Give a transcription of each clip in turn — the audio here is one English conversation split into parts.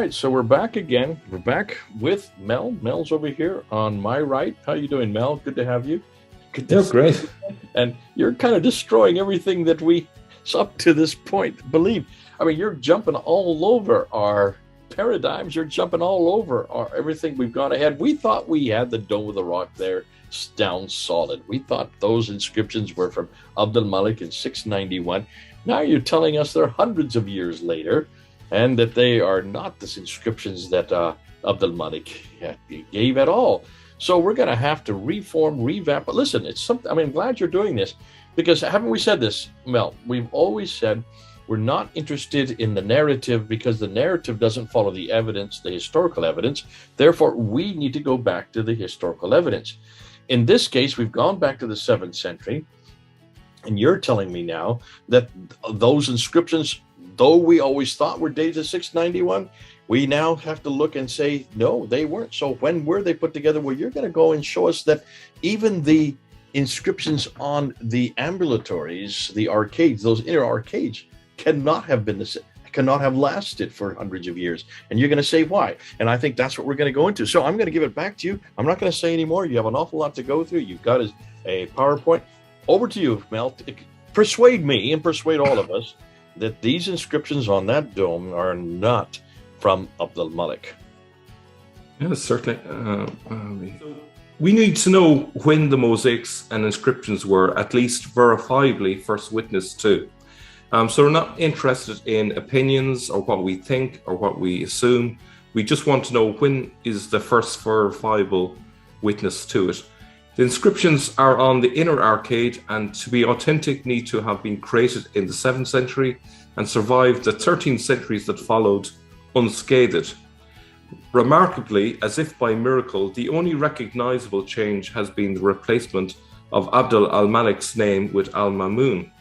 right, so we're back again. We're back with Mel. Mel's over here on my right. How you doing, Mel? Good to have you. Good to Yeah, see great. you. And you're kind of destroying everything that we up to this point believe. I mean, you're jumping all over our paradigms. You're jumping all over everything we've gone ahead. We thought we had the Dome of the Rock there down solid. We thought those inscriptions were from Abdul Malik in 691. Now you're telling us they're hundreds of years later, and that they are not the inscriptions that Abdul Malik gave at all. So we're going to have to reform, revamp. But listen, it's something. I mean, I'm glad you're doing this, because haven't we said this, Mel? We've always said we're not interested in the narrative because the narrative doesn't follow the evidence, the historical evidence. Therefore, we need to go back to the historical evidence. In this case, we've gone back to the 7th century, and you're telling me now that those inscriptions, though we always thought were dated to 691, we now have to look and say, no, they weren't. So when were they put together? Well, you're going to go and show us that even the inscriptions on the ambulatories, the arcades, those inner arcades, cannot have been cannot have lasted for hundreds of years. And you're going to say why. And I think that's what we're going to go into. So I'm going to give it back to you. I'm not going to say anymore. You have an awful lot to go through. You've got a PowerPoint. Over to you, Mel. Persuade me and persuade all of us that these inscriptions on that dome are not from Abdul Malik. Yeah, certainly. We need to know when the mosaics and inscriptions were at least verifiably first witnessed to. So we're not interested in opinions or what we think or what we assume. We just want to know when is the first verifiable witness to it. The inscriptions are on the inner arcade, and to be authentic need to have been created in the 7th century and survived the 13 centuries that followed unscathed. Remarkably, as if by miracle, the only recognizable change has been the replacement of Abdul al-Malik's name with al-Mamun.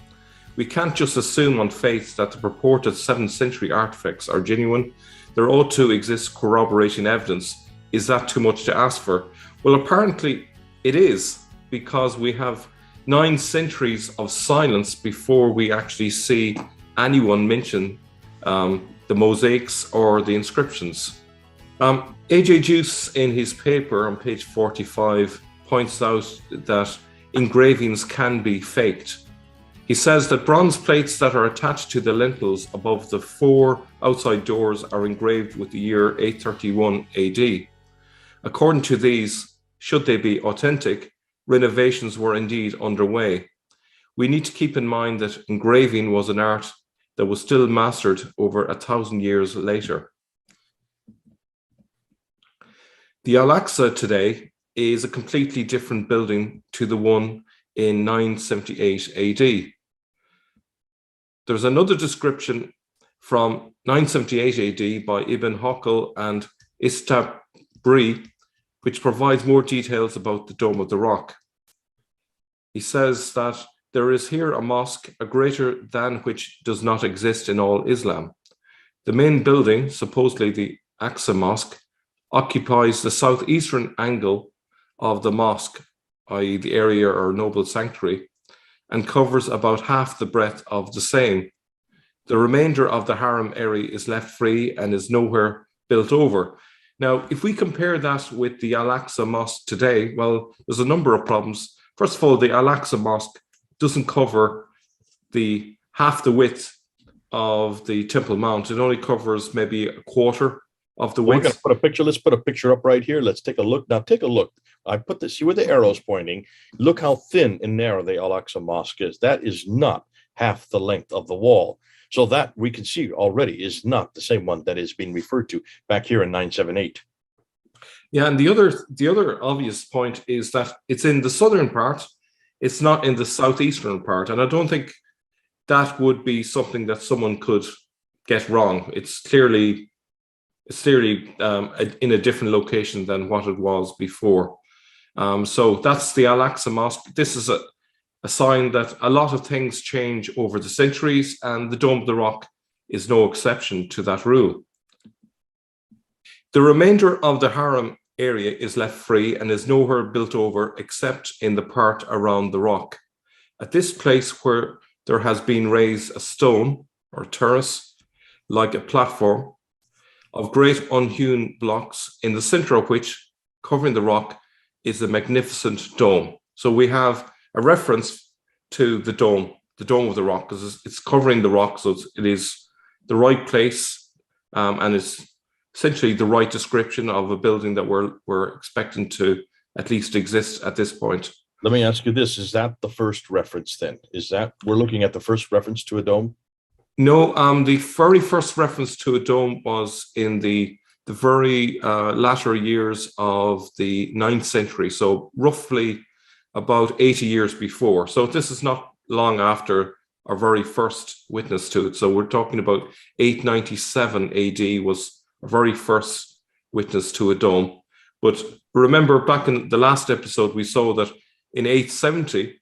We can't just assume on faith that the purported 7th century artifacts are genuine. There ought to exist corroborating evidence. Is that too much to ask for? Well, apparently it is, because we have 9 centuries of silence before we actually see anyone mention the mosaics or the inscriptions. A.J. Juice, in his paper on page 45, points out that engravings can be faked. He says that bronze plates that are attached to the lintels above the 4 outside doors are engraved with the year 831 AD. According to these, should they be authentic, renovations were indeed underway. We need to keep in mind that engraving was an art that was still mastered over 1,000 years later. The Al-Aqsa today is a completely different building to the one in 978 AD. There's another description from 978 AD by Ibn Hokal and Istabri, which provides more details about the Dome of the Rock. He says that there is here a mosque, a greater than which does not exist in all Islam. The main building, supposedly the Aqsa Mosque, occupies the southeastern angle of the mosque, i.e. the area or noble sanctuary, and covers about half the breadth of the same. The remainder of the haram area is left free and is nowhere built over. Now, if we compare that with the Al-Aqsa Mosque today, well, there's a number of problems. First of all, the Al-Aqsa Mosque doesn't cover the half the width of the Temple Mount. It only covers maybe a quarter of the width. We're going to put a picture. Let's put a picture up right here. Let's take a look. Now, take a look. I put this, see where the arrow's pointing. Look how thin and narrow the Al-Aqsa Mosque is. That is not half the length of the wall. So that we can see already is not the same one that is being referred to back here in 978. Yeah, and the other obvious point is that it's in the southern part. It's not in the southeastern part. And I don't think that would be something that someone could get wrong. It's clearly in a different location than what it was before. So that's the Al-Aqsa Mosque. This is a sign that a lot of things change over the centuries, and the Dome of the Rock is no exception to that rule. The remainder of the haram area is left free and is nowhere built over except in the part around the rock. At this place where there has been raised a stone or terrace, like a platform, of great unhewn blocks, in the center of which, covering the rock, is a magnificent dome. So we have a reference to the dome of the rock, because it's covering the rock, so it is the right place, and it's essentially the right description of a building that we're expecting to at least exist at this point. Let me ask you this: is that the first reference? Then is that we're looking at the first reference to a dome? No, the very first reference to a dome was in the very latter years of the 9th century, so roughly about 80 years before. So this is not long after our very first witness to it. So we're talking about 897 AD was our very first witness to a dome. But remember, back in the last episode, we saw that in 870,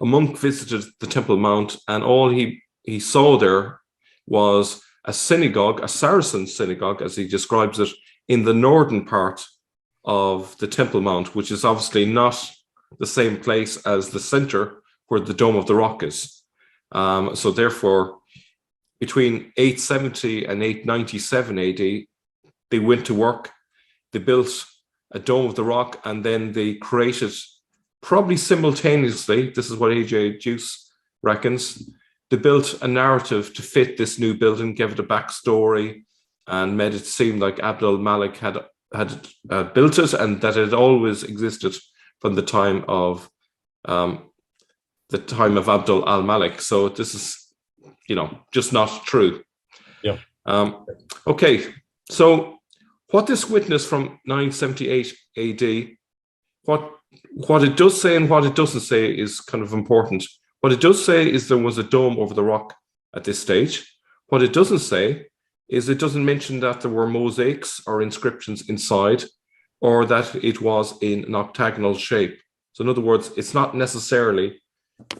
a monk visited the Temple Mount, and all he saw there was a synagogue, a Saracen synagogue, as he describes it, in the northern part of the Temple Mount, which is obviously not the same place as the center where the Dome of the Rock is. So therefore, between 870 and 897 AD, they went to work, they built a Dome of the Rock, and then they created, probably simultaneously, this is what A.J. Juice reckons, they built a narrative to fit this new building, gave it a backstory, and made it seem like Abd al-Malik had built it, and that it always existed from the time of Abd al-Malik. So this is, just not true. Yeah. Okay. So what this witness from 978 AD, what it does say and what it doesn't say is kind of important. What it does say is there was a dome over the rock at this stage. What it doesn't say is it doesn't mention that there were mosaics or inscriptions inside, or that it was in an octagonal shape. So in other words, it's not necessarily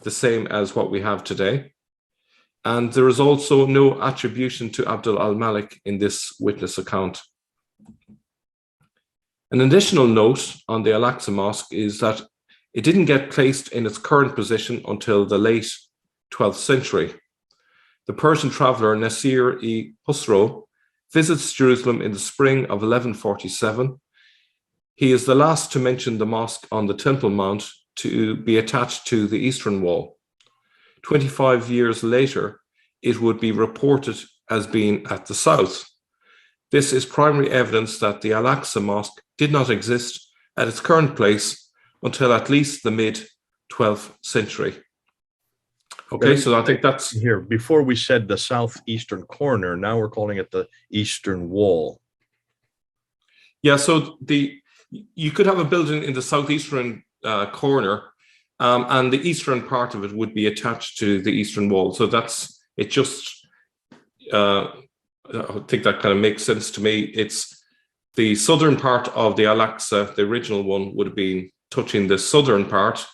the same as what we have today. And there is also no attribution to Abd al-Malik in this witness account. An additional note on the Al-Aqsa Mosque is that it didn't get placed in its current position until the late 12th century. The Persian traveller Nasir-i-Khusro visits Jerusalem in the spring of 1147. He is the last to mention the mosque on the Temple Mount to be attached to the eastern wall. 25 years later, it would be reported as being at the south. This is primary evidence that the Al-Aqsa Mosque did not exist at its current place until at least the mid-12th century. Okay, so I think that's... Here, before we said the southeastern corner, now we're calling it the eastern wall. Yeah, so you could have a building in the southeastern corner, and the eastern part of it would be attached to the eastern wall. So that's, it just, I think that kind of makes sense to me. It's the southern part of the Al-Aqsa, the original one, would have been touching the southern part.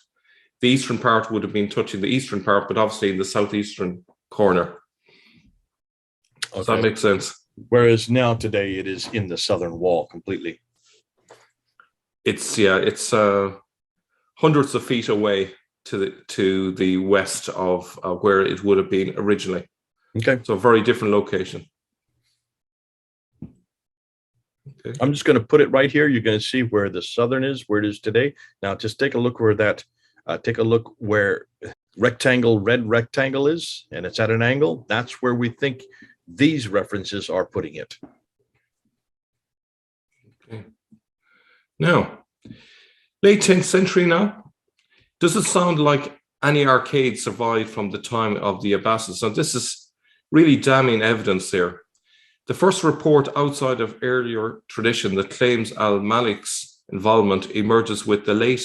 The eastern part would have been touching the eastern part, but obviously in the southeastern corner. Okay. Does that make sense? Whereas now today it is in the southern wall completely. It's hundreds of feet away to the west of where it would have been originally. Okay. So a very different location. Okay. I'm just going to put it right here. You're going to see where the southern is, where it is today. Now, just take a look where that, take a look where red rectangle is, and it's at an angle. That's where we think these references are putting it. Okay. Now, late 10th century now. Does it sound like any arcade survived from the time of the Abbasids? Now, this is really damning evidence here. The first report outside of earlier tradition that claims al-Malik's involvement emerges with the late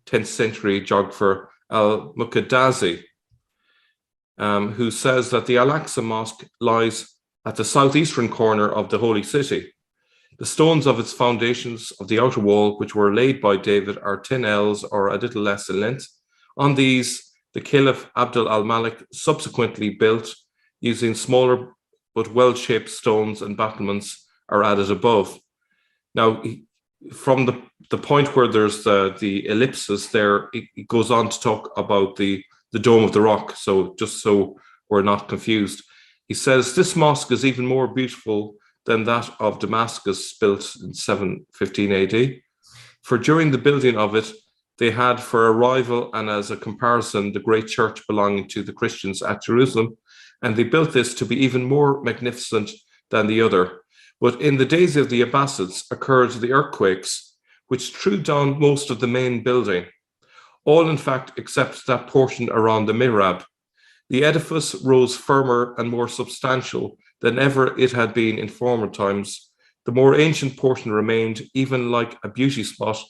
10th century geographer al-Muqaddazi, who says that the Al-Aqsa Mosque lies at the southeastern corner of the Holy City. The stones of its foundations of the outer wall, which were laid by David, are 10 ells or a little less in length. On these, the Caliph Abd al-Malik subsequently built using smaller but well-shaped stones and battlements are added above. Now, from the point where there's the ellipses there, it goes on to talk about the Dome of the Rock. So just so we're not confused, he says, this mosque is even more beautiful than that of Damascus, built in 715 AD. For during the building of it, they had for a rival and as a comparison the great church belonging to the Christians at Jerusalem, and they built this to be even more magnificent than the other. But in the days of the Abbasids occurred the earthquakes, which threw down most of the main building, all in fact except that portion around the mihrab. The edifice rose firmer and more substantial than ever it had been in former times. The more ancient portion remained, even like a beauty spot,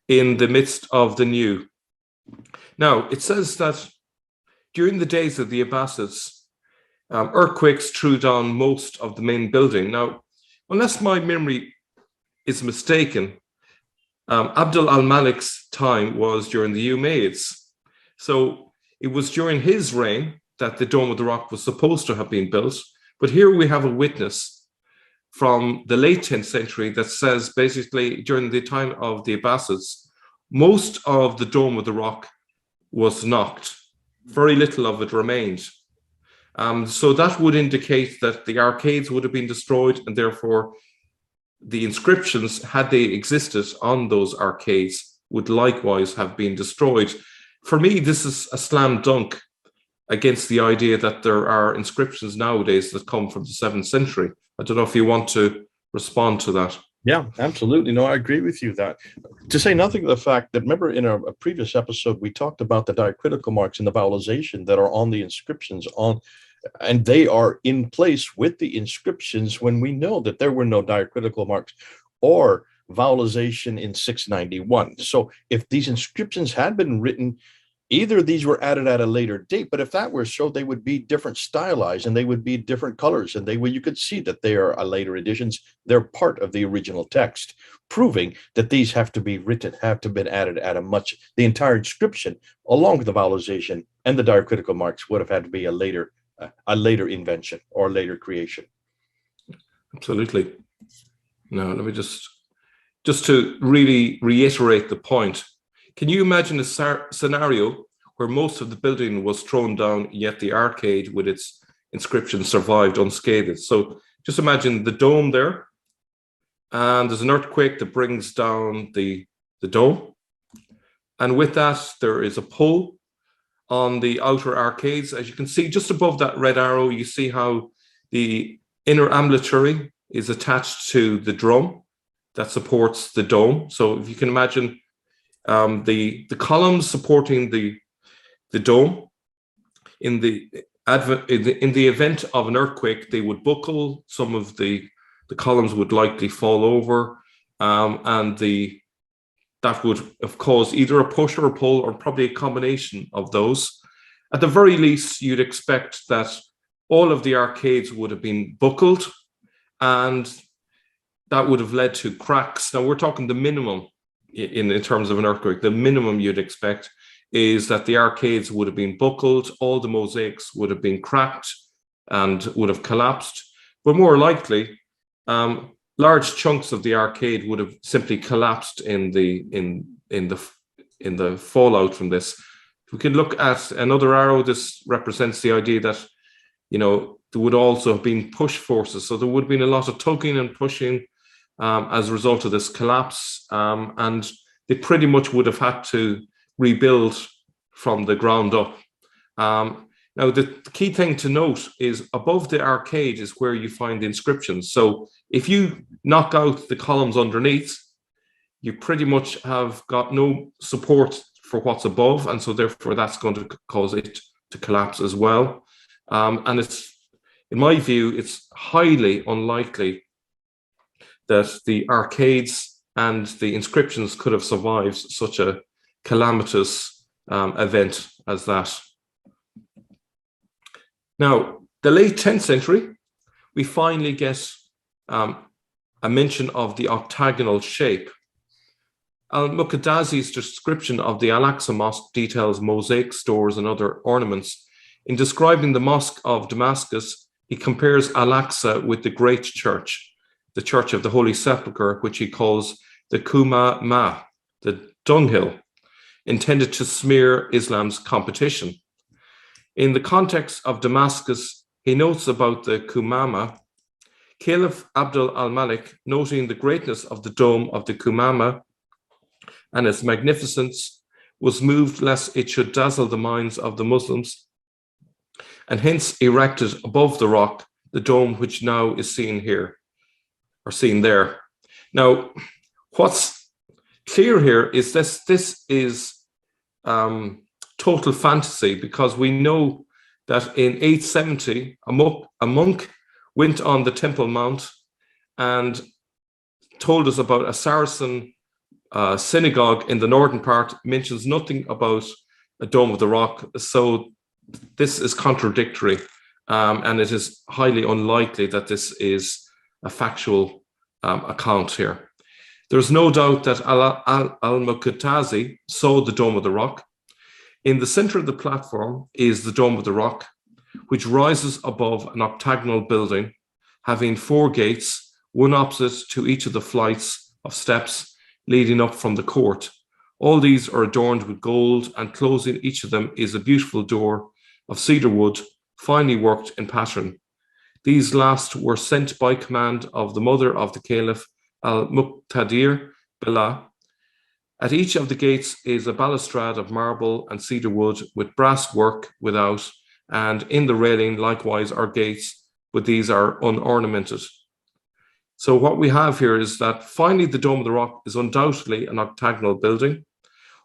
in the midst of the new. Now, it says that during the days of the Abbasids, earthquakes threw down most of the main building. Now, unless my memory is mistaken, Abdul al-Malik's time was during the Umayyads. So it was during his reign that the Dome of the Rock was supposed to have been built. But here we have a witness from the late 10th century that says basically during the time of the Abbasids, most of the Dome of the Rock was knocked. Very little of it remained. So that would indicate that the arcades would have been destroyed, and therefore the inscriptions, had they existed on those arcades, would likewise have been destroyed. For me, this is a slam dunk against the idea that there are inscriptions nowadays that come from the 7th century. I don't know if you want to respond to that. Yeah, absolutely. No, I agree with you that. To say nothing of the fact that, remember in a previous episode, we talked about the diacritical marks and the vowelization that are on the inscriptions and they are in place with the inscriptions when we know that there were no diacritical marks or vowelization in 691. So if these inscriptions had been written, either these were added at a later date, but if that were so, they would be different stylized and they would be different colors, and you could see that they are later editions. They're part of the original text, proving that these have to be been added at the entire inscription, along with the vowelization and the diacritical marks, would have had to be a later invention or later creation. Absolutely. Now, let me just to really reiterate the point. Can you imagine a scenario where most of the building was thrown down, yet the arcade with its inscription survived unscathed? So just imagine the dome there, and there's an earthquake that brings down the dome. And with that, there is a pull on the outer arcades. As you can see, just above that red arrow, you see how the inner ambulatory is attached to the drum that supports the dome. So if you can imagine the columns supporting the dome, in the event of an earthquake, they would buckle. Some of the columns would likely fall over, and that would have caused either a push or a pull, or probably a combination of those. At the very least, you'd expect that all of the arcades would have been buckled, and that would have led to cracks. Now, we're talking the minimum in terms of an earthquake. The minimum you'd expect is that the arcades would have been buckled, all the mosaics would have been cracked and would have collapsed. But more likely, large chunks of the arcade would have simply collapsed in the fallout from this. If we could look at another arrow, this represents the idea that, there would also have been push forces. So there would have been a lot of tugging and pushing as a result of this collapse, and they pretty much would have had to rebuild from the ground up. Now, the key thing to note is above the arcade is where you find the inscriptions. So if you knock out the columns underneath, you pretty much have got no support for what's above, and so therefore that's going to cause it to collapse as well. And it's, in my view, it's highly unlikely that the arcades and the inscriptions could have survived such a calamitous event as that. Now, the late 10th century, we finally get a mention of the octagonal shape. Al-Muqaddazi's description of the Al-Aqsa Mosque details mosaic stores and other ornaments. In describing the Mosque of Damascus, he compares Al-Aqsa with the Great Church, the Church of the Holy Sepulchre, which he calls the Kuma Ma, the dunghill, intended to smear Islam's competition. In the context of Damascus, he notes about the Kumama, Caliph Abdul al-Malik, noting the greatness of the dome of the Kumama and its magnificence, was moved lest it should dazzle the minds of the Muslims, and hence erected above the rock the dome which now is seen here, or seen there. Now, what's clear here is this is total fantasy, because we know that in 870, a monk went on the Temple Mount and told us about a Saracen synagogue in the northern part, mentions nothing about a Dome of the Rock. So this is contradictory, and it is highly unlikely that this is a factual account here. There's no doubt that al-Muqtazi saw the Dome of the Rock. In the center of the platform is the Dome of the Rock, which rises above an octagonal building, having 4 gates, one opposite to each of the flights of steps leading up from the court. All these are adorned with gold, and closing each of them is a beautiful door of cedar wood, finely worked in pattern. These last were sent by command of the mother of the Caliph, al-Muqtadir Billah. At each of the gates is a balustrade of marble and cedar wood with brass work without, and in the railing likewise are gates, but these are unornamented. So what we have here is that finally the Dome of the Rock is undoubtedly an octagonal building.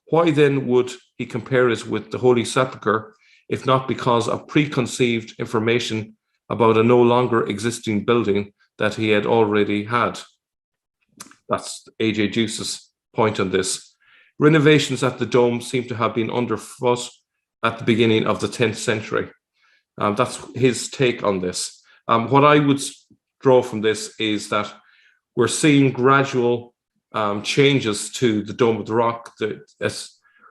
Why then would he compare it with the Holy Sepulchre, if not because of preconceived information about a no longer existing building that he had already had? That's A.J. Juice's point on this. Renovations at the Dome seem to have been underfoot at the beginning of the 10th century. That's his take on this. What I would draw from this is that we're seeing gradual changes to the Dome of the Rock.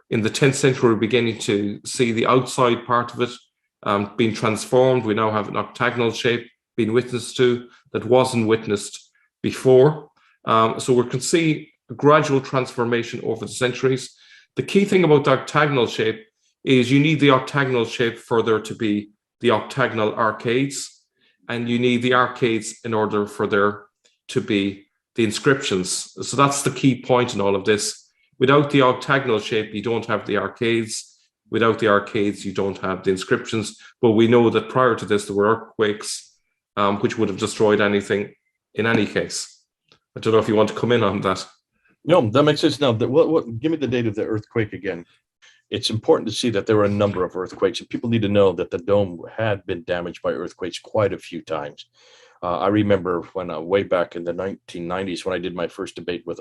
In the 10th century, we're beginning to see the outside part of it being transformed. We now have an octagonal shape being witnessed to that wasn't witnessed before. So we can see a gradual transformation over the centuries. The key thing about the octagonal shape is you need the octagonal shape for there to be the octagonal arcades, and you need the arcades in order for there to be the inscriptions. So that's the key point in all of this. Without the octagonal shape, you don't have the arcades. Without the arcades, you don't have the inscriptions. But we know that prior to this, there were earthquakes, which would have destroyed anything in any case. I don't know if you want to come in on that. No, that makes sense. Now, give me the date of the earthquake again. It's important to see that there were a number of earthquakes, and people need to know that the dome had been damaged by earthquakes quite a few times. I remember when way back in the 1990s, when I did my first debate with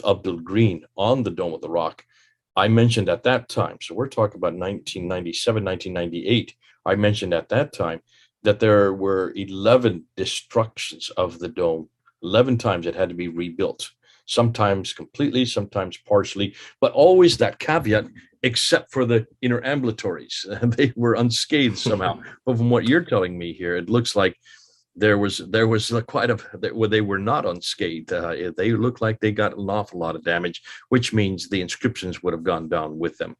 Abdul Green on the Dome of the Rock, I mentioned at that time, so we're talking about 1997, 1998, I mentioned at that time that there were 11 destructions of the dome. 11 times it had to be rebuilt, sometimes completely, sometimes partially, but always that caveat, except for the inner ambulatories. They were unscathed somehow. But from what you're telling me here, it looks like there was quite a, well, they were not unscathed. They look like they got an awful lot of damage, which means the inscriptions would have gone down with them.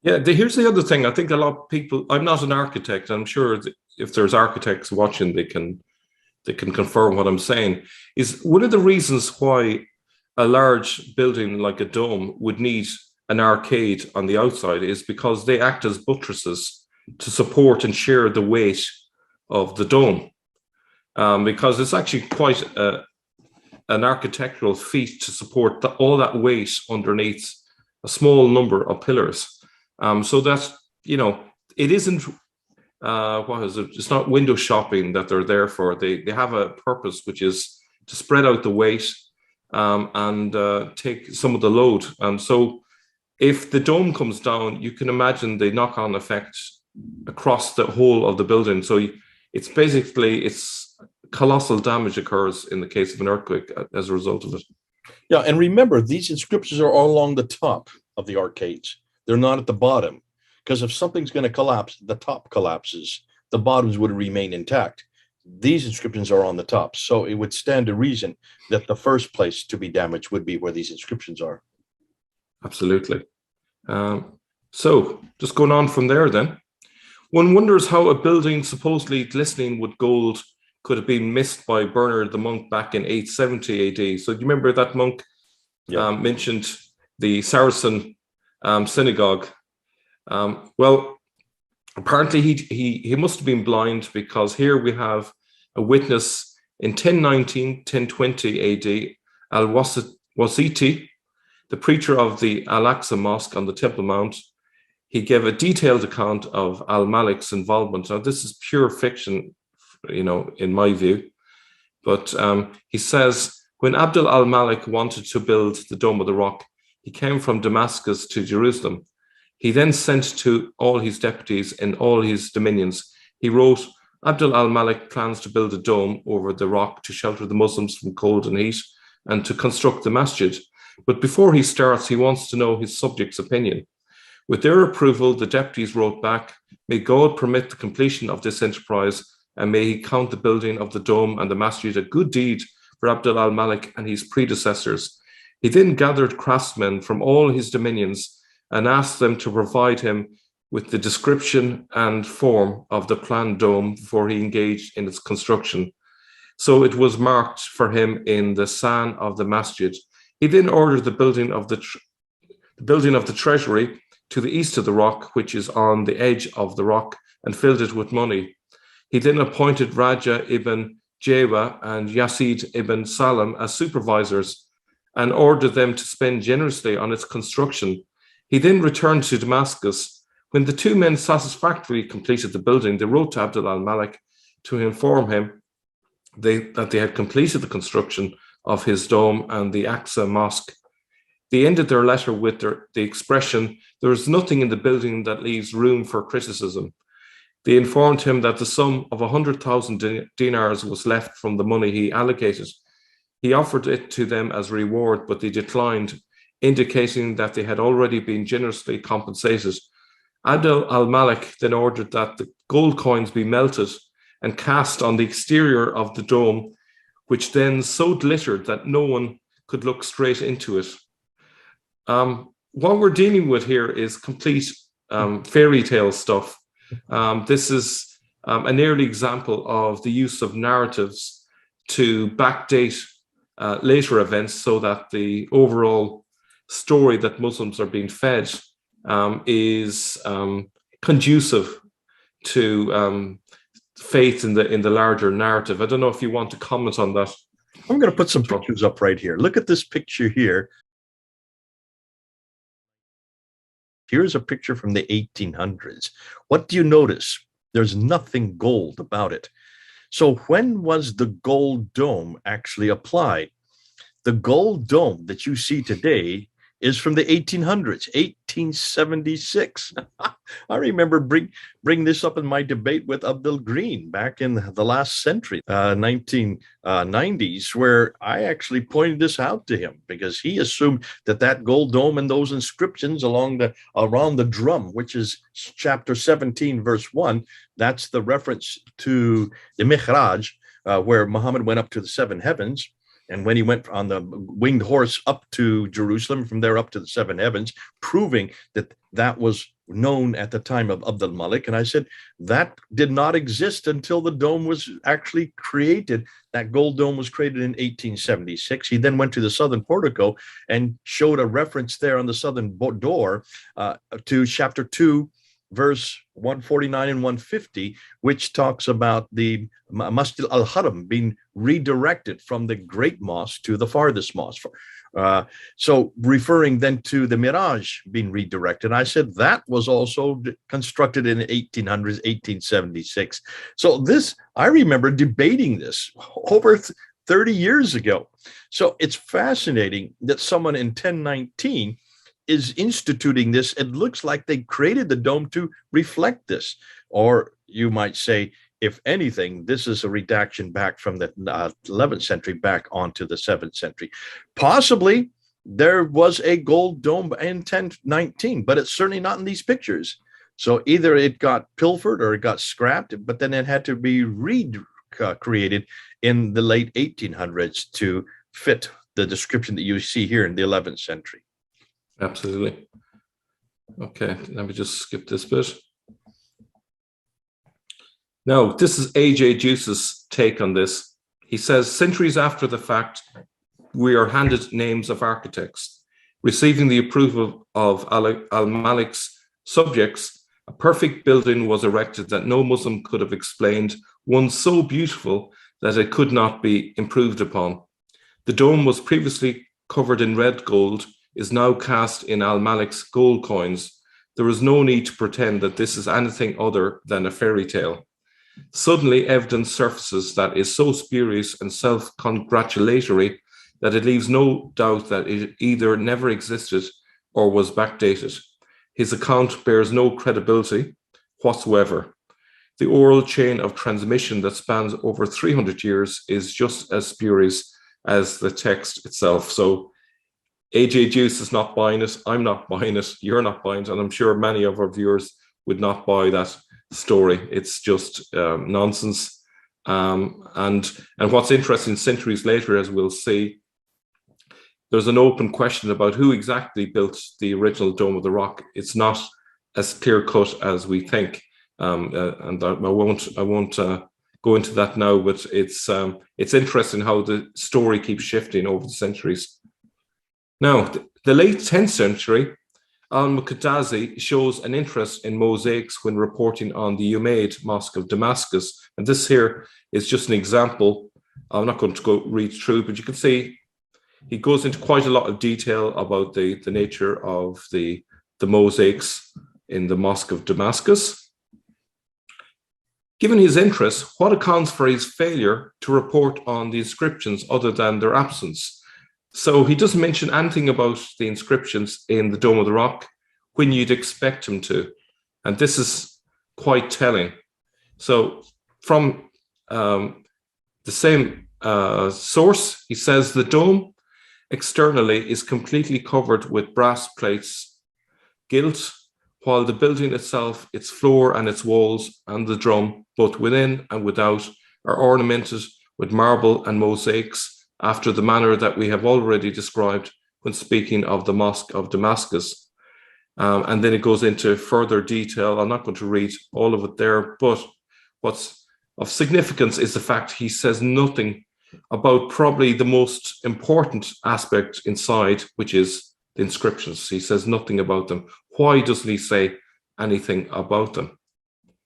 Yeah, here's the other thing. I think a lot of people, I'm not an architect. I'm sure if there's architects watching, they can confirm what I'm saying, is one of the reasons why a large building like a dome would need an arcade on the outside is because they act as buttresses to support and share the weight of the dome. Because it's actually quite an architectural feat to support all that weight underneath a small number of pillars. So that, it isn't, it's not window shopping that they're there for. They have a purpose, which is to spread out the weight and take some of the load. So if the dome comes down, you can imagine the knock-on effect across the whole of the building. So it's colossal damage occurs in the case of an earthquake as a result of it. Yeah, and remember, these inscriptions are all along the top of the arcades. They're not at the bottom, because if something's going to collapse, the top collapses. The bottoms would remain intact. These inscriptions are on the top, so it would stand to reason that the first place to be damaged would be where these inscriptions are. Absolutely. So just going on from there then, one wonders how a building supposedly glistening with gold could have been missed by Bernard the monk back in 870 AD. So do you remember that monk mentioned the Saracen synagogue? Well, apparently he must have been blind, because here we have a witness in 1019, 1020 AD, Al-Wasiti, the preacher of the Al-Aqsa Mosque on the Temple Mount. He gave a detailed account of Al-Malik's involvement. Now, this is pure fiction, in my view. But he says, when Abdul al-Malik wanted to build the Dome of the Rock, he came from Damascus to Jerusalem. He then sent to all his deputies in all his dominions. He wrote, Abdul al-Malik plans to build a dome over the rock to shelter the Muslims from cold and heat and to construct the masjid. But before he starts, he wants to know his subjects' opinion. With their approval, the deputies wrote back, may God permit the completion of this enterprise, and may he count the building of the dome and the masjid a good deed for Abdul al-Malik and his predecessors. He then gathered craftsmen from all his dominions and asked them to provide him with the description and form of the planned dome before he engaged in its construction. So it was marked for him in the San of the masjid. He then ordered the building of the treasury to the east of the rock, which is on the edge of the rock, and filled it with money. He then appointed Raja ibn Jawa and Yazid ibn Salam as supervisors and ordered them to spend generously on its construction. He then returned to Damascus. When the two men satisfactorily completed the building, they wrote to Abdul al-Malik to inform him that they had completed the construction of his dome and the Aqsa Mosque. They ended their letter with the expression, there is nothing in the building that leaves room for criticism. They informed him that the sum of 100,000 dinars was left from the money he allocated. He offered it to them as a reward, but they declined, indicating that they had already been generously compensated. Abdul al-Malik then ordered that the gold coins be melted and cast on the exterior of the dome, which then so glittered that no one could look straight into it. What we're dealing with here is complete fairy tale stuff. This is an early example of the use of narratives to backdate later events so that the overall story that Muslims are being fed is conducive to faith in the larger narrative. I don't know if you want to comment on that. I'm going to put some pictures up right here. Look at this picture here. Here's a picture from the 1800s. What do you notice? There's nothing gold about it. So when was the gold dome actually applied? The gold dome that you see today is from the 1800s, 1876. I remember bring this up in my debate with Abdul Green back in the last century, 1990s, where I actually pointed this out to him because he assumed that gold dome and those inscriptions around the drum, which is chapter 17, verse 1, that's the reference to the Mi'raj, where Muhammad went up to the seven heavens. And when he went on the winged horse up to Jerusalem, from there up to the seven heavens, proving that was known at the time of Abdul Malik. And I said, that did not exist until the dome was actually created. That gold dome was created in 1876. He then went to the southern portico and showed a reference there on the southern door to chapter 2, verse 149 and 150, which talks about the Masjid al-Haram being redirected from the great mosque to the farthest mosque. So referring then to the Miraj being redirected. I said that was also constructed in the 1800s, 1876. So this, I remember debating this over 30 years ago. So it's fascinating that someone in 1019 is instituting this. It looks like they created the dome to reflect this. Or you might say, if anything, this is a redaction back from the 11th century back onto the 7th century. Possibly there was a gold dome in 1019, but it's certainly not in these pictures. So either it got pilfered or it got scrapped, but then it had to be recreated in the late 1800s to fit the description that you see here in the 11th century. Absolutely. Okay, let me just skip this bit. Now, this is A.J. Juice's take on this. He says, centuries after the fact, we are handed names of architects. Receiving the approval of al-Malik's subjects, a perfect building was erected that no Muslim could have explained, one so beautiful that it could not be improved upon. The dome was previously covered in red gold, is now cast in al-Malik's gold coins. There is no need to pretend that this is anything other than a fairy tale. Suddenly, evidence surfaces that is so spurious and self-congratulatory that it leaves no doubt that it either never existed or was backdated. His account bears no credibility whatsoever. The oral chain of transmission that spans over 300 years is just as spurious as the text itself. So AJ Juice is not buying it. I'm not buying it. You're not buying it. And I'm sure many of our viewers would not buy that story. It's just nonsense. And what's interesting, centuries later, as we'll see, there's an open question about who exactly built the original Dome of the Rock. It's not as clear cut as we think, and I won't go into that now. But it's interesting how the story keeps shifting over the centuries. Now, the late 10th century, al-Muqaddazi shows an interest in mosaics when reporting on the Umayyad Mosque of Damascus, and this here is just an example. I'm not going to go read through, but you can see he goes into quite a lot of detail about the nature of the mosaics in the Mosque of Damascus. Given his interest, what accounts for his failure to report on the inscriptions other than their absence? So he doesn't mention anything about the inscriptions in the Dome of the Rock when you'd expect him to. And this is quite telling. So from the same source, he says the dome externally is completely covered with brass plates, gilt, while the building itself, its floor and its walls and the drum, both within and without, are ornamented with marble and mosaics after the manner that we have already described when speaking of the Mosque of Damascus. And then it goes into further detail. I'm not going to read all of it there, but what's of significance is the fact he says nothing about probably the most important aspect inside, which is the inscriptions. He says nothing about them. Why doesn't he say anything about them?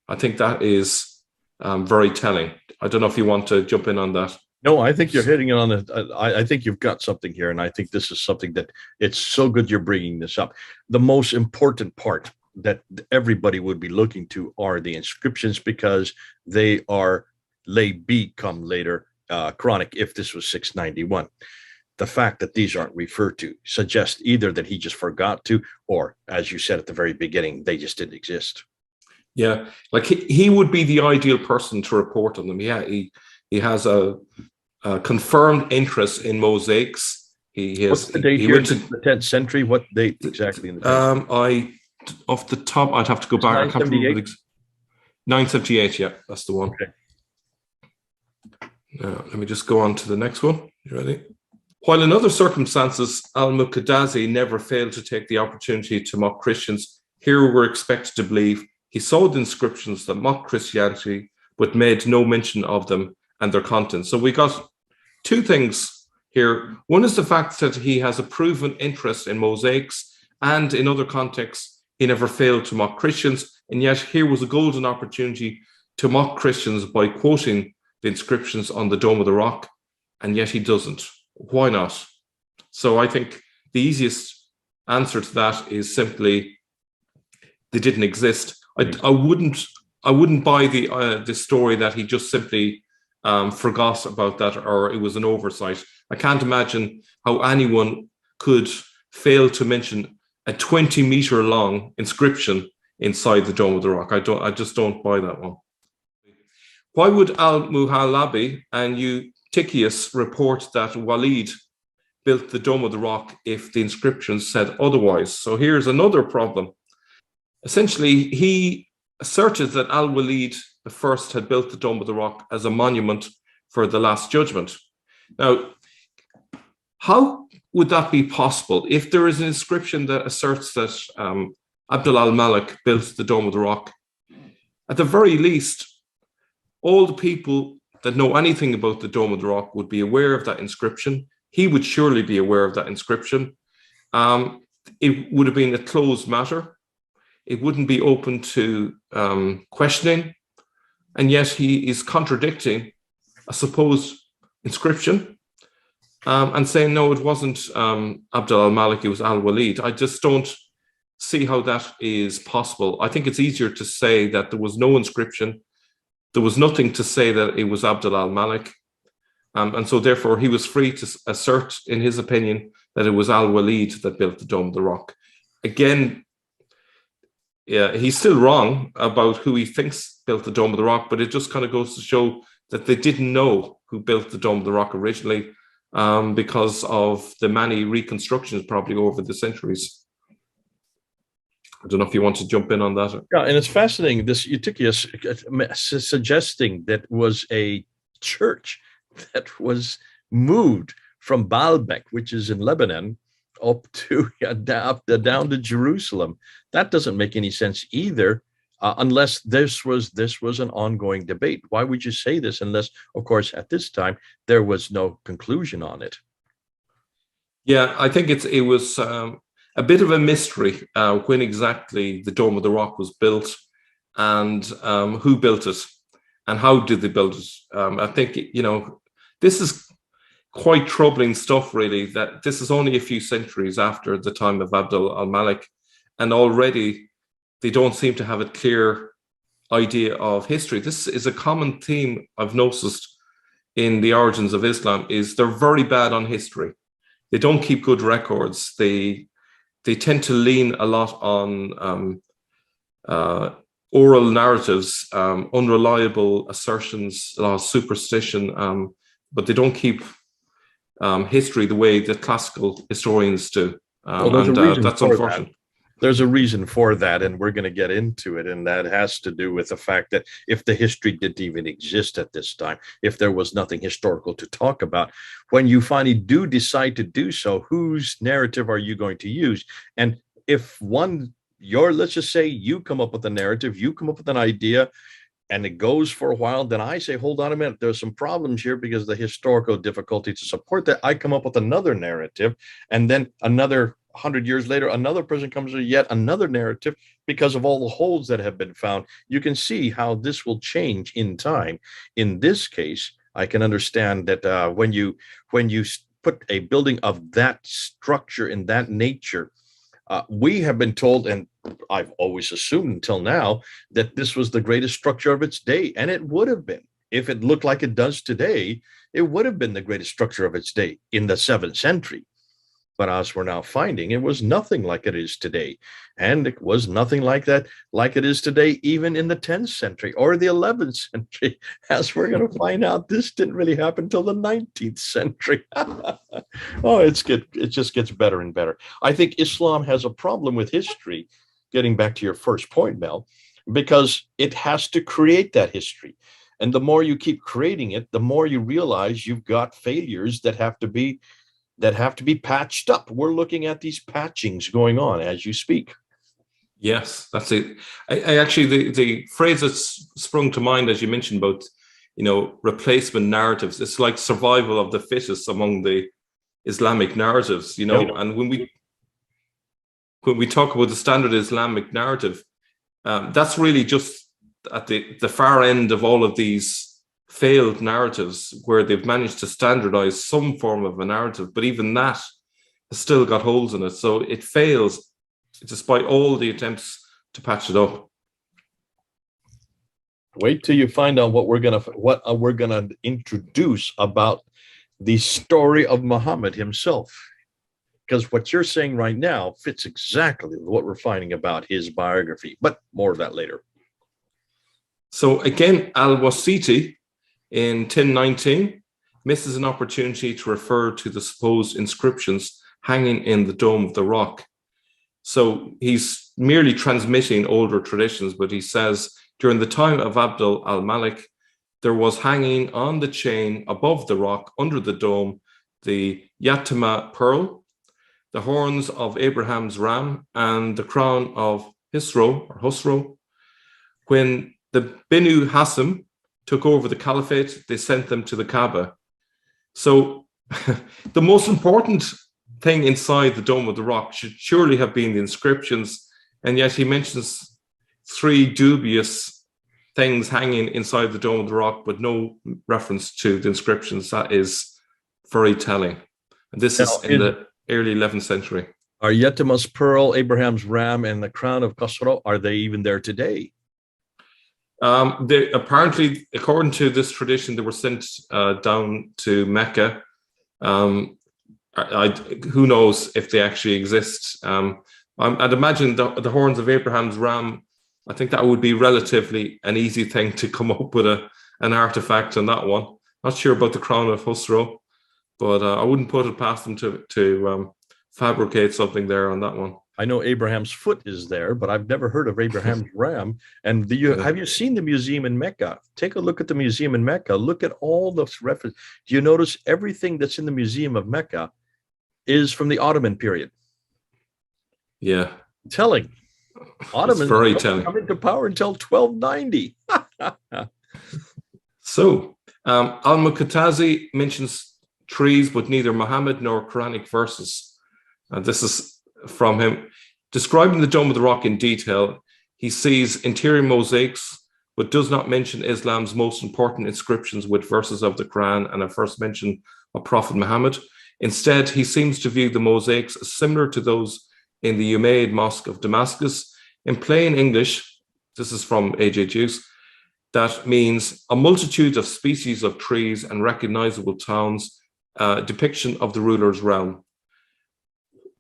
I think that is very telling. I don't know if you want to jump in on that. No, I think you're hitting it on it. I think you've got something here, and I think this is something that it's so good you're bringing this up. The most important part that everybody would be looking to are the inscriptions, because they are lay B come later chronic if this was 691. The fact that these aren't referred to suggests either that he just forgot to, or, as you said at the very beginning, they just didn't exist. Yeah, like he would be the ideal person to report on them. Yeah, he has a confirmed interest in mosaics. What's the date here? The 10th century? What date exactly? In the off the top, I'd have to go back. I can't remember. 978, yeah, that's the one. Okay. Now, let me just go on to the next one. You ready? While in other circumstances, al-Muqaddazi never failed to take the opportunity to mock Christians, here we're expected to believe he saw the inscriptions that mocked Christianity, but made no mention of them and their contents. So we got two things here. One is the fact that he has a proven interest in mosaics, and in other contexts, he never failed to mock Christians. And yet here was a golden opportunity to mock Christians by quoting the inscriptions on the Dome of the Rock, and yet he doesn't. Why not? So I think the easiest answer to that is simply they didn't exist. I wouldn't buy the story that he just simply forgot about that, or it was an oversight. I can't imagine how anyone could fail to mention a 20-meter long inscription inside the Dome of the Rock. I just don't buy that one. Why would al-Muhallabi and Eutychius report that Walid built the Dome of the Rock if the inscriptions said otherwise? So here's another problem. Essentially, he asserted that al-Walid I had built the Dome of the Rock as a monument for the Last Judgment. Now, how would that be possible? If there is an inscription that asserts that Abdul al-Malik built the Dome of the Rock, at the very least, all the people that know anything about the Dome of the Rock would be aware of that inscription. He would surely be aware of that inscription. It would have been a closed matter. It wouldn't be open to questioning. And yet he is contradicting a supposed inscription and saying, no, it wasn't Abd al-Malik, it was al-Walid. I just don't see how that is possible. I think it's easier to say that there was no inscription. There was nothing to say that it was Abd al-Malik. And so therefore he was free to assert, in his opinion, that it was al-Walid that built the Dome of the Rock. Again, yeah, he's still wrong about who he thinks built the Dome of the Rock, but it just kind of goes to show that they didn't know who built the Dome of the Rock originally, because of the many reconstructions probably over the centuries. I don't know if you want to jump in on that. Yeah, and it's fascinating. This Eutychius suggesting that was a church that was moved from Baalbek, which is in Lebanon, up to down to Jerusalem. That doesn't make any sense either, unless this was an ongoing debate. Why would you say this unless, of course, at this time there was no conclusion on it? Yeah, I think it was a bit of a mystery when exactly the Dome of the Rock was built, and who built it, and how did they build it. I think this is quite troubling stuff, really, that this is only a few centuries after the time of Abd al-Malik, and already they don't seem to have a clear idea of history. This is a common theme I've noticed in the origins of Islam, is they're very bad on history. They don't keep good records. They tend to lean a lot on oral narratives, unreliable assertions, a lot of superstition, but they don't keep history the way that classical historians do. That's unfortunate. There's a reason for that, and we're going to get into it. And that has to do with the fact that if the history didn't even exist at this time, if there was nothing historical to talk about, when you finally do decide to do so, whose narrative are you going to use? And if let's just say you come up with a narrative, you come up with an idea, and it goes for a while, then I say, hold on a minute, there's some problems here because the historical difficulty to support that. I come up with another narrative, and then another 100 years later, another person comes with yet another narrative because of all the holes that have been found. You can see how this will change in time. In this case, I can understand that when you put a building of that structure in that nature, we have been told, and I've always assumed until now, that this was the greatest structure of its day. And it would have been. If it looked like it does today, it would have been the greatest structure of its day in the 7th century. But as we're now finding, it was nothing like it is today. And it was nothing like that, like it is today, even in the 10th century or the 11th century. As we're going to find out, this didn't really happen until the 19th century. Oh, it just gets better and better. I think Islam has a problem with history, getting back to your first point, Mel, because it has to create that history. And the more you keep creating it, the more you realize you've got failures that have to be patched up. We're looking at these patchings going on as you speak. Yes, that's it. I actually, the phrase that sprung to mind as you mentioned about, replacement narratives, it's like survival of the fittest among the Islamic narratives, and when we talk about the standard Islamic narrative, that's really just at the far end of all of these failed narratives where they've managed to standardize some form of a narrative, but even that has still got holes in it. So it fails despite all the attempts to patch it up. Wait till you find out what we're gonna introduce about the story of Muhammad himself. Because what you're saying right now fits exactly what we're finding about his biography, but more of that later. So again, al-Wasiti in 1019 misses an opportunity to refer to the supposed inscriptions hanging in the Dome of the Rock. So he's merely transmitting older traditions, but he says, during the time of Abd al-Malik, there was hanging on the chain above the rock under the dome the Yatima pearl, the horns of Abraham's ram, and the crown of Husro. When the Binu Hassim took over the caliphate, they sent them to the Kaaba. So the most important thing inside the Dome of the Rock should surely have been the inscriptions, and yet he mentions 3 dubious things hanging inside the Dome of the Rock, but no reference to the inscriptions. That is very telling. And this is in the early 11th century. Are Yetima's pearl, Abraham's ram, and the crown of Khosrow, are they even there today? They apparently, according to this tradition, they were sent down to Mecca. Who knows if they actually exist? I'd imagine the horns of Abraham's ram. I think that would be relatively an easy thing to come up with an artifact on that one. Not sure about the crown of Khosrow, but I wouldn't put it past them to fabricate something there on that one. I know Abraham's foot is there, but I've never heard of Abraham's ram. And have you seen the museum in Mecca? Take a look at the museum in Mecca. Look at all those references. Do you notice everything that's in the museum of Mecca is from the Ottoman period? Yeah. Telling. Ottomans very telling. Come into power until 1290. So, Al-Muqtazi mentions trees, but neither Muhammad nor Quranic verses. This is from him. Describing the Dome of the Rock in detail, he sees interior mosaics, but does not mention Islam's most important inscriptions with verses of the Quran and a first mention of Prophet Muhammad. Instead, he seems to view the mosaics as similar to those in the Umayyad Mosque of Damascus. In plain English, this is from A.J. Juice, that means a multitude of species of trees and recognizable towns, depiction of the ruler's realm.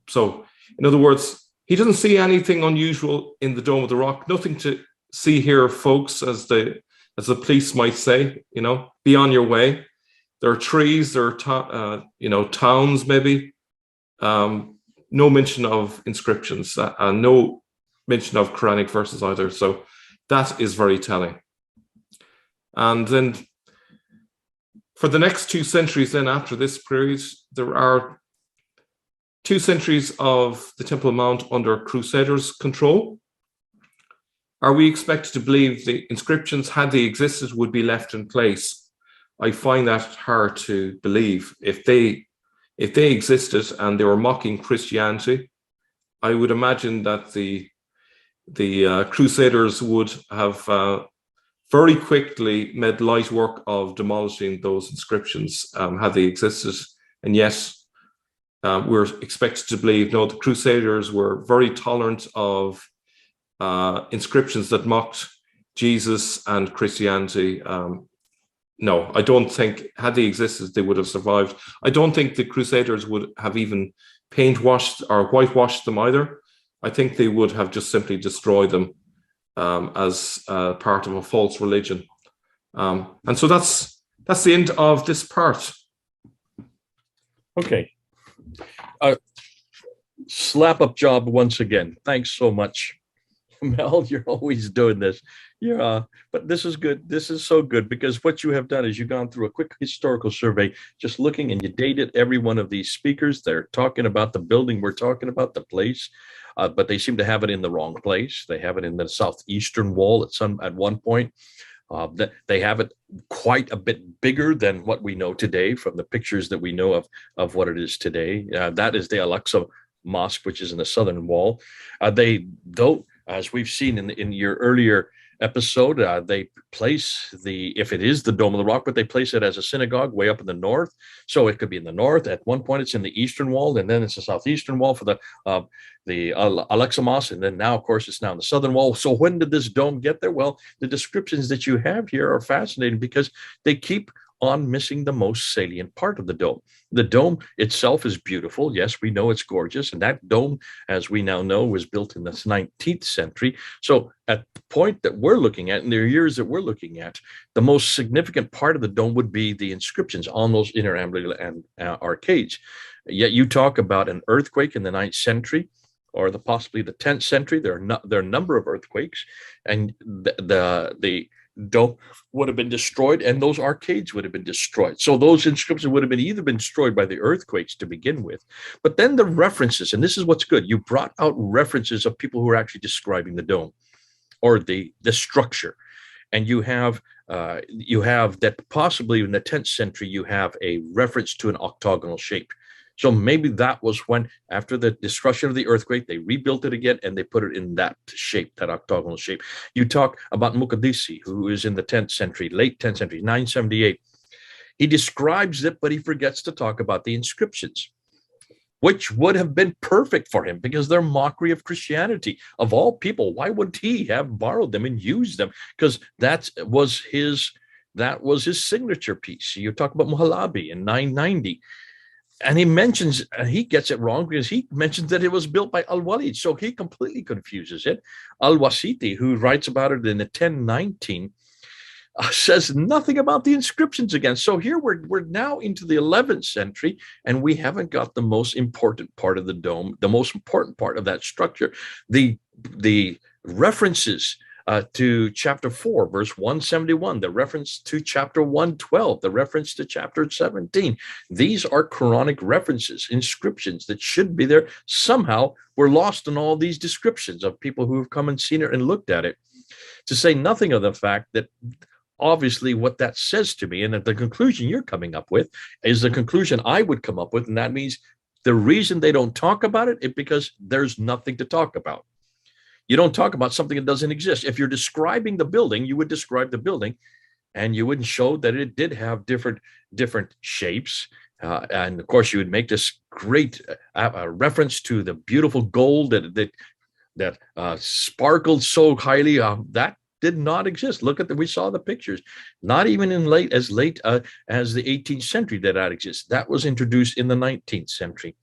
So, in other words, he doesn't see anything unusual in the Dome of the Rock. Nothing to see here, folks, as the police might say. Be on your way. There are trees. There are towns, maybe. No mention of inscriptions. No mention of Quranic verses either. So that is very telling. And then for the next 2 centuries, then after this period, there are 2 centuries of the Temple Mount under Crusaders' control. Are we expected to believe the inscriptions, had they existed, would be left in place? I find that hard to believe. If they existed and they were mocking Christianity, I would imagine that the Crusaders would have very quickly made light work of demolishing those inscriptions had they existed. And yet, we're expected to believe, no, the Crusaders were very tolerant of inscriptions that mocked Jesus and Christianity. No, I don't think, had they existed, they would have survived. I don't think the Crusaders would have even paint washed or whitewashed them either. I think they would have just simply destroyed them as part of a false religion. And so that's the end of this part. Okay. Slap up job once again. Thanks so much, Mel. You're always doing this. But this is good. This is so good, because what you have done is you've gone through a quick historical survey, just looking, and you dated every one of these speakers. They're talking about the building we're talking about, the place, but they seem to have it in the wrong place. They have it in the southeastern wall at one point. They have it quite a bit bigger than what we know today from the pictures that we know of what it is today. That is the Al-Aqsa Mosque, which is in the southern wall. They, though, as we've seen in your earlier episode, they place if it is the Dome of the Rock, but they place it as a synagogue way up in the north. So it could be in the north. At one point, it's in the eastern wall, and then it's the southeastern wall for the Al-Aqsa Mosque, and then now, of course, it's now in the southern wall. So when did this dome get there? Well, the descriptions that you have here are fascinating, because they keep on missing the most salient part of the dome. The dome itself is beautiful. Yes, we know it's gorgeous. And that dome, as we now know, was built in the 19th century. So at the point that we're looking at, in the years that we're looking at, the most significant part of the dome would be the inscriptions on those inner and arcades. Yet you talk about an earthquake in the 9th century, or possibly the 10th century. There are a number of earthquakes, and the dome would have been destroyed, and those arcades would have been destroyed. So those inscriptions would have either been destroyed by the earthquakes to begin with. But then the references, and this is what's good, you brought out references of people who are actually describing the dome or the structure. and you have that possibly in the 10th century you have a reference to an octagonal shape. So maybe that was when, after the destruction of the earthquake, they rebuilt it again and they put it in that shape, that octagonal shape. You talk about Muqaddisi, who is in the 10th century, late 10th century, 978. He describes it, but he forgets to talk about the inscriptions, which would have been perfect for him because they're mockery of Christianity. Of all people, why would he have borrowed them and used them? Because that was his signature piece. You talk about Muhalabi in 990. And he gets it wrong because he mentions that it was built by Al-Walid. So he completely confuses it. Al-Wasiti, who writes about it in the 1019, says nothing about the inscriptions again. So here we're now into the 11th century, and we haven't got the most important part of the dome, the most important part of that structure, the references to chapter 4, verse 171, the reference to chapter 112, the reference to chapter 17. These are Quranic references, inscriptions that should be there. Somehow we're lost in all these descriptions of people who have come and seen it and looked at it, to say nothing of the fact that obviously what that says to me, and that the conclusion you're coming up with is the conclusion I would come up with, and that means the reason they don't talk about it is because there's nothing to talk about. You don't talk about something that doesn't exist. If you're describing the building, you would describe the building, and you wouldn't show that it did have different shapes. And of course, you would make this great reference to the beautiful gold that sparkled so highly. That did not exist. Look at we saw the pictures. Not even as late as the 18th century did that exist. That was introduced in the 19th century.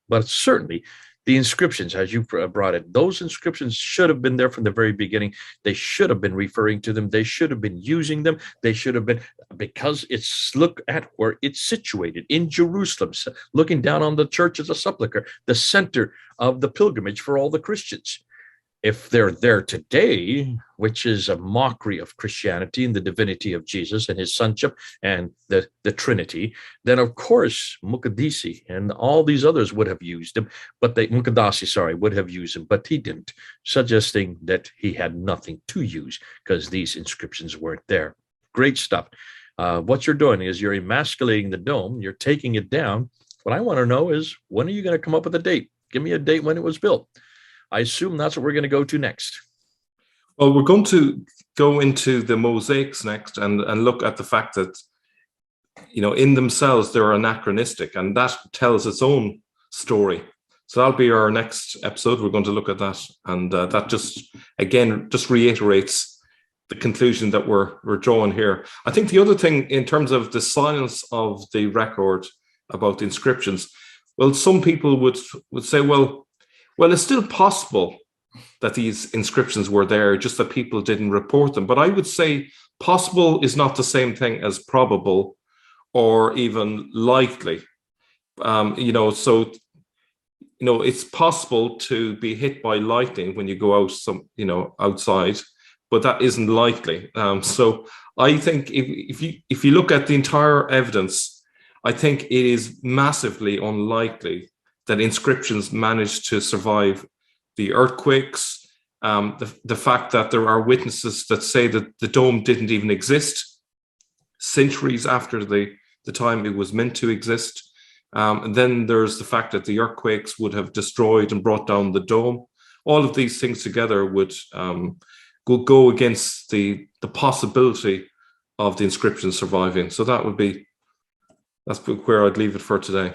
But certainly, the inscriptions, as you brought it, those inscriptions should have been there from the very beginning. They should have been referring to them. They should have been using them. They should have been, because look at where it's situated in Jerusalem, looking down on the church as a sepulcher, the center of the pilgrimage for all the Christians. If they're there today, which is a mockery of Christianity and the divinity of Jesus and his sonship and the Trinity, then of course Muqaddisi and all these others would have used him, Muqaddasi, would have used him, but he didn't, suggesting that he had nothing to use because these inscriptions weren't there. Great stuff. What you're doing is you're emasculating the dome, you're taking it down. What I want to know is, when are you going to come up with a date? Give me a date when it was built. I assume that's what we're going to go to next. Well, we're going to go into the mosaics next and look at the fact that, in themselves, they're anachronistic, and that tells its own story. So that'll be our next episode. We're going to look at that. And that just reiterates the conclusion that we're drawing here. I think the other thing, in terms of the silence of the record about the inscriptions, well, some people would say, well, it's still possible that these inscriptions were there, just that people didn't report them. But I would say possible is not the same thing as probable or even likely. It's possible to be hit by lightning when you go out outside, but that isn't likely. So I think if you look at the entire evidence, I think it is massively unlikely that inscriptions managed to survive the earthquakes, the fact that there are witnesses that say that the dome didn't even exist centuries after the time it was meant to exist. And then there's the fact that the earthquakes would have destroyed and brought down the dome. All of these things together would go against the possibility of the inscription surviving. So that's where I'd leave it for today.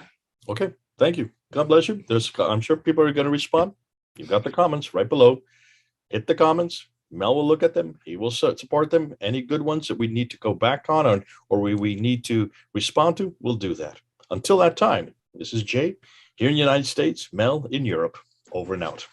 Okay, thank you. God bless you. I'm sure people are going to respond. You've got the comments right below. Hit the comments. Mel will look at them. He will support them. Any good ones that we need to go back on or we need to respond to, we'll do that. Until that time, this is Jay here in the United States, Mel in Europe. Over and out.